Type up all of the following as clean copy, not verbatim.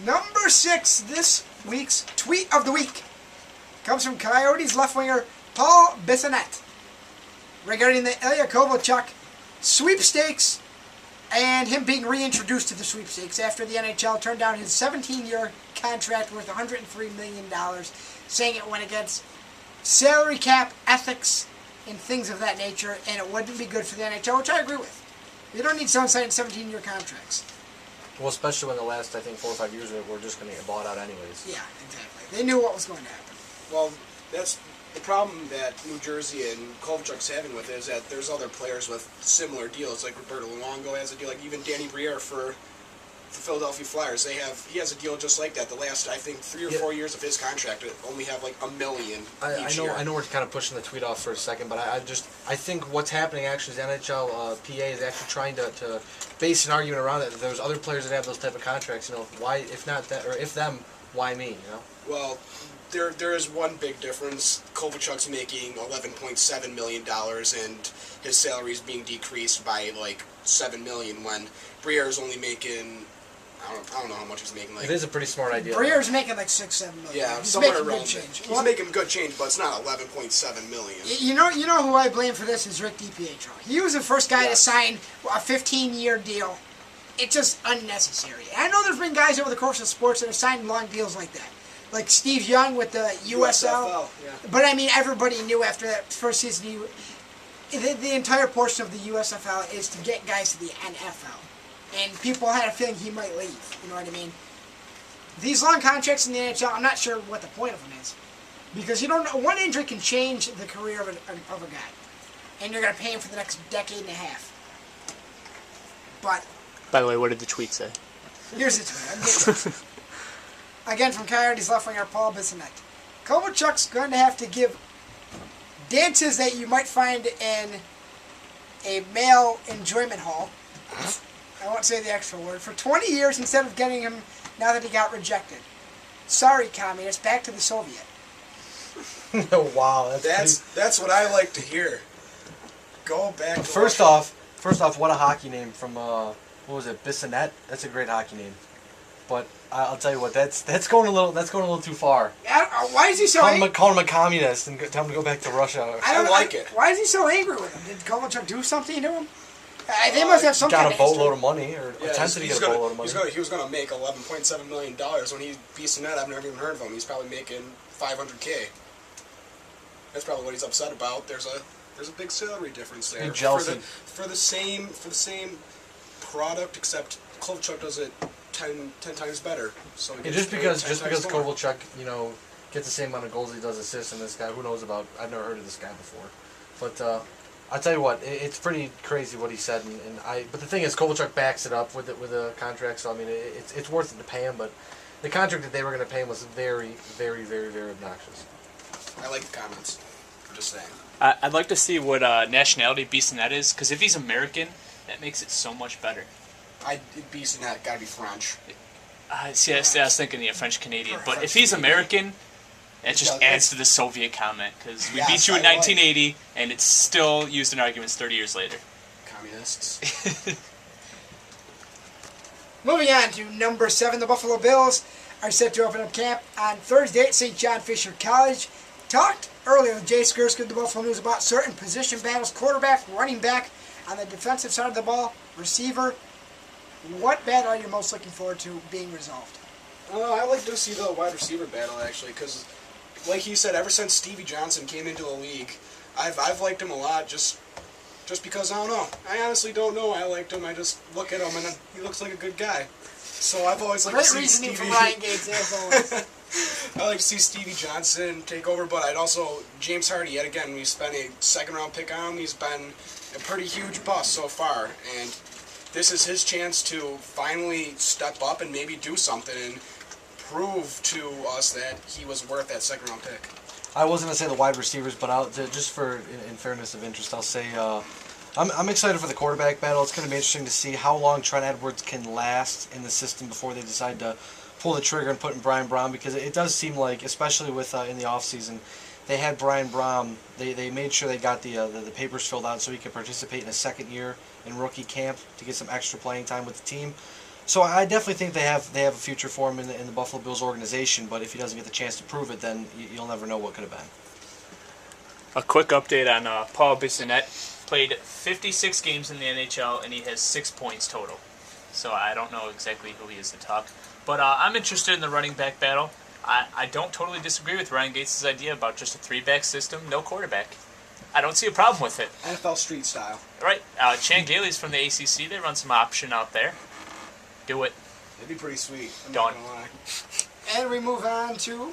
Number 6 this week's tweet of the week comes from Coyotes left winger Paul Bissonnette regarding the Ilya Kovalchuk sweepstakes and him being reintroduced to the sweepstakes after the NHL turned down his 17-year contract worth $103 million, saying it went against salary cap ethics and things of that nature, and it wouldn't be good for the NHL, which I agree with. You don't need someone signing 17-year contracts. Well, especially when the last, I think, 4 or 5 years of it, we're just going to get bought out anyways. Yeah, exactly. They knew what was going to happen. Well, that's the problem that New Jersey and Kovalchuk's having with it, is that there's other players with similar deals. Like Roberto Luongo has a deal, like even Danny Briere for the Philadelphia Flyers. He has a deal just like that. The last, I think, 3 or 4 years of his contract only have like $1 million each year. I know we're kind of pushing the tweet off for a second, but I think what's happening actually is the NHL PA is actually trying to base an argument around it. There's other players that have those type of contracts. You know, why, if not that, or if them, why me? You know. Well, there is one big difference. Kovalchuk's making $11.7 million, and his salary is being decreased by like $7 million. When Briere is only making, I don't know how much he's making. Like, it is a pretty smart idea. Briere's making like $6-7 million. Yeah, he's somewhere making around good change. He's making good change, but it's not $11.7 million. You know who I blame for this is Rick DiPietro. He was the first guy to sign a 15-year deal. It's just unnecessary. I know there's been guys over the course of sports that have signed long deals like that. Like Steve Young with the USL. Yeah. But I mean, everybody knew after that first season, the entire portion of the USFL is to get guys to the NFL. And people had a feeling he might leave. You know what I mean? These long contracts in the NHL, I'm not sure what the point of them is. Because you don't know, one injury can change the career of a guy. And you're going to pay him for the next decade and a half. But by the way, what did the tweet say? Here's the tweet. Again, from Coyotes left winger Paul Bissonnette. Kovalchuk's going to have to give dances that you might find in a male enjoyment hall. I won't say the extra word. For 20 years instead of getting him now that he got rejected. Sorry, communist. Back to the Soviet. Wow, that's what I like to hear. Go back to First off, what a hockey name from what was it, Bissonnette? That's a great hockey name. But I'll tell you what, that's going a little too far. Why is he so angry? Call him a communist and tell him to go back to Russia. I don't like it. Why is he so angry with him? Did Kovalchuk do something to him? They must have some kind of got a boatload of money, or attempted to get a boatload of money. He was going to make $11.7 million when he Bissonnette. I've never even heard of him. He's probably making $500K. That's probably what he's upset about. There's a big salary difference there. For the same product, except Kovalchuk does it 10 times better. So just because Kovalchuk, gets the same amount of goals he does assists, and this guy, who knows about? I've never heard of this guy before, but I'll tell you what, it's pretty crazy what he said, but the thing is, Kovalchuk backs it up with a contract. So I mean, it's worth it to pay him, but the contract that they were going to pay him was very, very, very, very obnoxious. I like the comments. I'm just saying. I'd like to see what nationality Bissonnette is, because if he's American, that makes it so much better. Bissonnette gotta be French. I was thinking French Canadian, but if he's American, it just adds to the Soviet comment, because we beat you in 1980, and it's still used in arguments 30 years later. Communists. Moving on to number 7, the Buffalo Bills are set to open up camp on Thursday at St. John Fisher College. Talked earlier with Jay Skursky of the Buffalo News about certain position battles, quarterback, running back, on the defensive side of the ball, receiver. What battle are you most looking forward to being resolved? I like to see the wide receiver battle, actually, because, like he said, ever since Stevie Johnson came into the league, I've liked him a lot, just because, I don't know. I honestly don't know. I liked him. I just look at him, and he looks like a good guy. So I've always liked to see Stevie. Great reasoning from Ryan Gates, as always. I like to see Stevie Johnson take over, but I'd also, James Hardy, yet again, we spent a second-round pick on him. He's been a pretty huge bust so far, and this is his chance to finally step up and maybe do something and prove to us that he was worth that second-round pick. I was going to say the wide receivers, but just for in fairness of interest, I'll say I'm excited for the quarterback battle. It's going to be interesting to see how long Trent Edwards can last in the system before they decide to pull the trigger and put in Brian Brown, because it does seem like, especially with in the offseason, they had Brian Brown. They made sure they got the papers filled out so he could participate in a second year in rookie camp to get some extra playing time with the team. So I definitely think they have a future for him in the Buffalo Bills organization. But if he doesn't get the chance to prove it, then you'll never know what could have been. A quick update on Paul Bissonnette. Played 56 games in the NHL, and he has 6 points total. So I don't know exactly who he is to talk. But I'm interested in the running back battle. I don't totally disagree with Ryan Gates' idea about just a 3-back system, no quarterback. I don't see a problem with it. NFL street style. Right. Chan Gailey's from the ACC. They run some option out there. Do it. It'd be pretty sweet. I'm Done. not gonna lie. And we move on to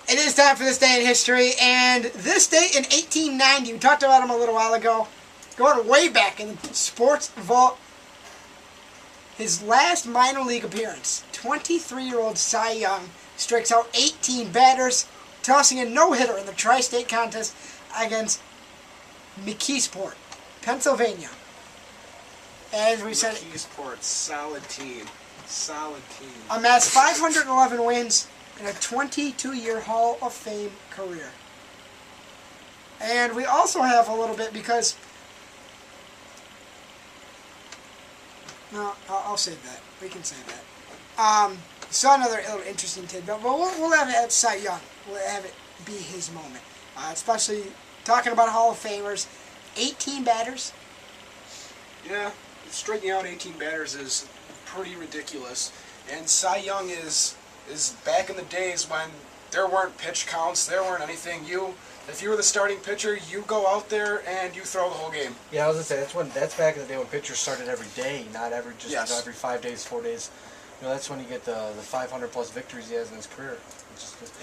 it is time for this day in history, and this day in 1890, we talked about him a little while ago, going way back in the sports vault, his last minor league appearance, 23-year-old Cy Young strikes out 18 batters, tossing a no-hitter in the tri-state contest against McKeesport, Pennsylvania. As we said, McKeesport, solid team. Solid team. amassed 511 wins in a 22-year Hall of Fame career. And we also have a little bit because... No, I'll save that. We can save that. Saw another little interesting tidbit, but we'll have it at Cy Young. We'll have it be his moment. Especially talking about Hall of Famers. 18 batters. Yeah, striking out 18 batters is pretty ridiculous. And Cy Young is back in the days when there weren't pitch counts, there weren't anything. If you were the starting pitcher, you go out there and you throw the whole game. Yeah, I was gonna say that's back in the day when pitchers started every day, not every every 5 days, 4 days. That's when you get the 500 plus victories he has in his career.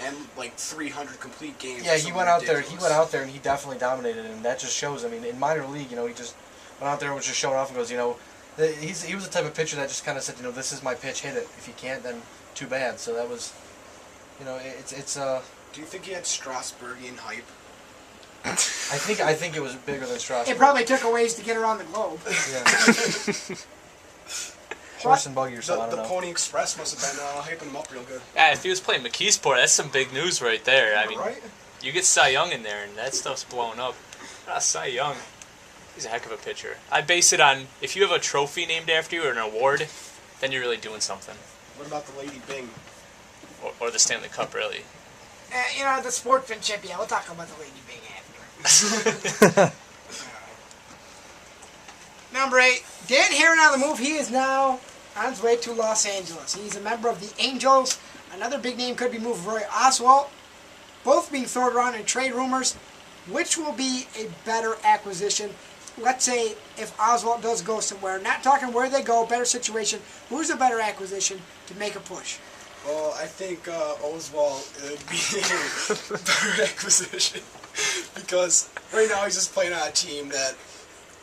And like 300 complete games. Yeah, he went out there. He went out there and he definitely dominated, and that just shows. I mean, in minor league, he just went out there and was just showing off and goes, he was the type of pitcher that just kind of said, this is my pitch, hit it. If you can't, then too bad. So that was, it's. Do you think he had Strasburgian hype? I think it was bigger than Strasburg. It probably took a ways to get around the globe. Yeah. Horse and buggy or something. The Pony Express must have been hyping him up real good. Yeah, if he was playing McKeesport, that's some big news right there. I mean, right? You get Cy Young in there, and that stuff's blowing up. Cy Young, he's a heck of a pitcher. I base it on, if you have a trophy named after you or an award, then you're really doing something. What about the Lady Bing? Or the Stanley Cup, really. The sportsmanship, yeah, we'll talk about the Lady Bing after. Number 8, Dan Herron on the move. He is now on his way to Los Angeles. He's a member of the Angels. Another big name could be moved, Roy Oswalt. Both being thrown around in trade rumors. Which will be a better acquisition? Let's say if Oswalt does go somewhere. Not talking where they go, better situation. Who's a better acquisition to make a push? Well, I think Oswalt would be a better acquisition. Because right now he's just playing on a team that,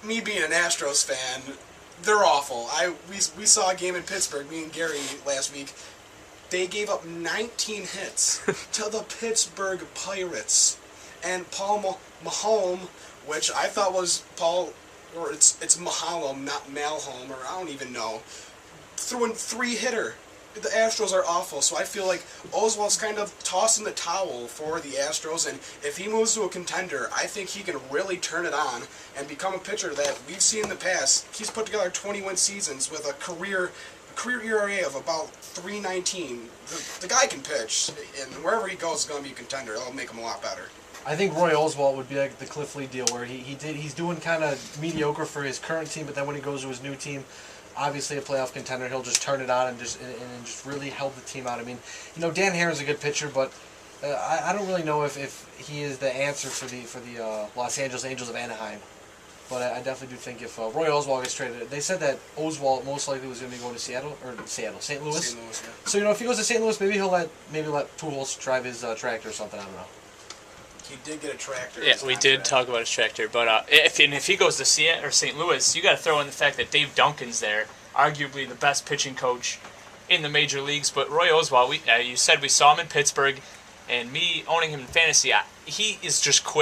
me being an Astros fan, they're awful. We saw a game in Pittsburgh, me and Gary last week. They gave up 19 hits to the Pittsburgh Pirates. And Paul Maholm, which I thought was it's Maholm, not Malholm, or I don't even know, threw in 3-hitter. The Astros are awful, so I feel like Oswalt's kind of tossing the towel for the Astros, and if he moves to a contender, I think he can really turn it on and become a pitcher that we've seen in the past. He's put together 20-win seasons with a career ERA of about 3.19. The guy can pitch, and wherever he goes is going to be a contender. That'll make him a lot better. I think Roy Oswalt would be like the Cliff Lee deal, where he's doing kind of mediocre for his current team, but then when he goes to his new team, obviously a playoff contender, he'll just turn it on and just really help the team out. I mean, Dan Herron's a good pitcher, but I don't really know if he is the answer for the Los Angeles Angels of Anaheim. But I definitely do think if Roy Oswalt gets traded, they said that Oswalt most likely was going to be going to St. Louis. St. Louis, yeah. So if he goes to St. Louis, maybe he'll let Pujols drive his tractor or something. I don't know. He did get a tractor. Yeah, we did talk about his tractor, but if he goes to Seattle or St. Louis, you got to throw in the fact that Dave Duncan's there, arguably the best pitching coach in the major leagues. But Roy Oswalt, you said we saw him in Pittsburgh, and me owning him in fantasy, he is just quick.